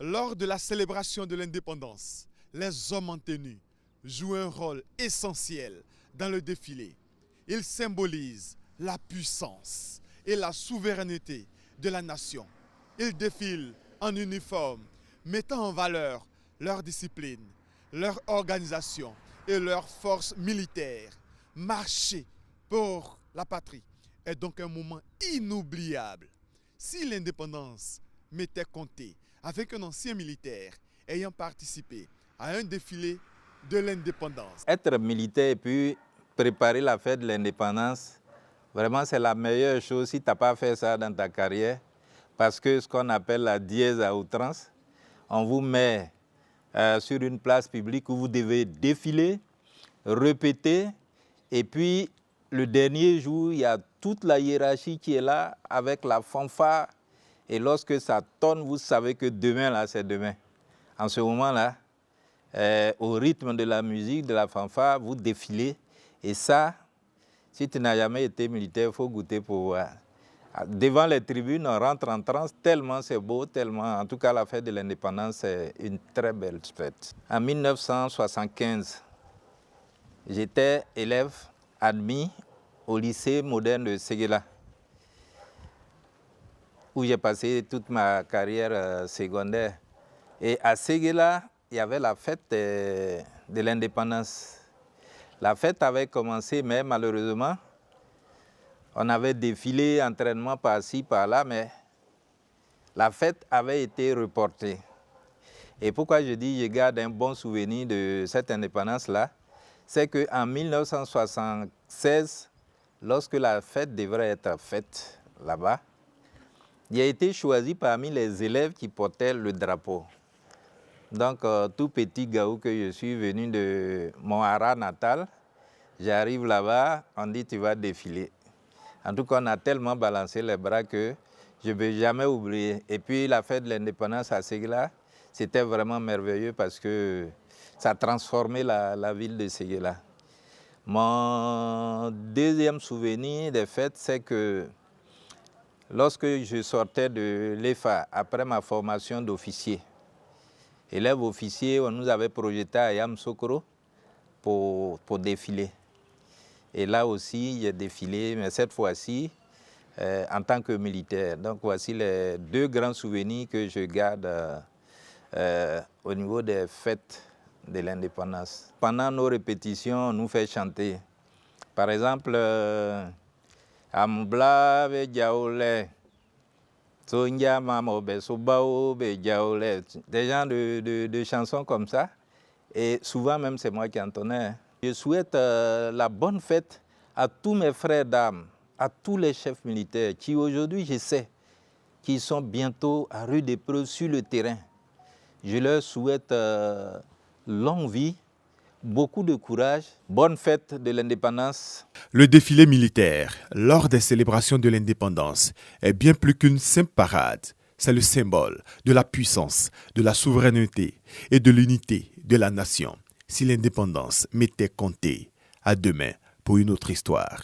Lors de la célébration de l'indépendance, les hommes en tenue jouent un rôle essentiel dans le défilé. Ils symbolisent la puissance et la souveraineté de la nation. Ils défilent en uniforme, mettant en valeur leur discipline, leur organisation et leur force militaire. Marcher pour la patrie est donc un moment inoubliable. Si l'indépendance m'était comptée avec un ancien militaire ayant participé à un défilé de l'indépendance. Être militaire et puis préparer la fête de l'indépendance, vraiment c'est la meilleure chose si tu n'as pas fait ça dans ta carrière, parce que ce qu'on appelle la dièse à outrance, on vous met sur une place publique où vous devez défiler, répéter, et puis le dernier jour, il y a toute la hiérarchie qui est là avec la fanfare. Et lorsque ça tonne, vous savez que demain, là, c'est demain. En ce moment-là, au rythme de la musique, de la fanfare, vous défilez. Et ça, si tu n'as jamais été militaire, il faut goûter pour voir. Devant les tribunes, on rentre en transe, tellement c'est beau, tellement... En tout cas, la fête de l'indépendance, c'est une très belle fête. En 1975, j'étais élève admis au lycée moderne de Séguéla, où j'ai passé toute ma carrière secondaire. Et à Séguéla, il y avait la fête de l'indépendance. La fête avait commencé, mais malheureusement, on avait défilé, entraînement par-ci, par-là, mais la fête avait été reportée. Et pourquoi je dis que je garde un bon souvenir de cette indépendance-là, c'est qu'en 1976, lorsque la fête devrait être faite là-bas, il a été choisi parmi les élèves qui portaient le drapeau. Donc, tout petit gaou que je suis venu de mon hara natal, j'arrive là-bas, on dit tu vas défiler. En tout cas, on a tellement balancé les bras que je ne vais jamais oublier. Et puis, la fête de l'indépendance à Séguéla, c'était vraiment merveilleux parce que ça a transformé la ville de Séguéla. Mon deuxième souvenir des fêtes, c'est que lorsque je sortais de l'EFA, après ma formation d'officier, élève officier, on nous avait projeté à Yamoussoukro pour défiler. Et là aussi, j'ai défilé, mais cette fois-ci, en tant que militaire. Donc voici les deux grands souvenirs que je garde au niveau des fêtes de l'indépendance. Pendant nos répétitions, on nous fait chanter. Par exemple, Ambla be Djaoulé, Sonja Mamo be Sobao be Djaoulé, des genres de chansons comme ça. Et souvent même c'est moi qui entonnais. Je souhaite la bonne fête à tous mes frères d'armes, à tous les chefs militaires qui aujourd'hui, je sais, qui sont bientôt à rude épreuve sur le terrain. Je leur souhaite longue vie, beaucoup de courage, bonne fête de l'indépendance. Le défilé militaire, lors des célébrations de l'indépendance, est bien plus qu'une simple parade. C'est le symbole de la puissance, de la souveraineté et de l'unité de la nation. Si l'indépendance m'était comptée, à demain pour une autre histoire.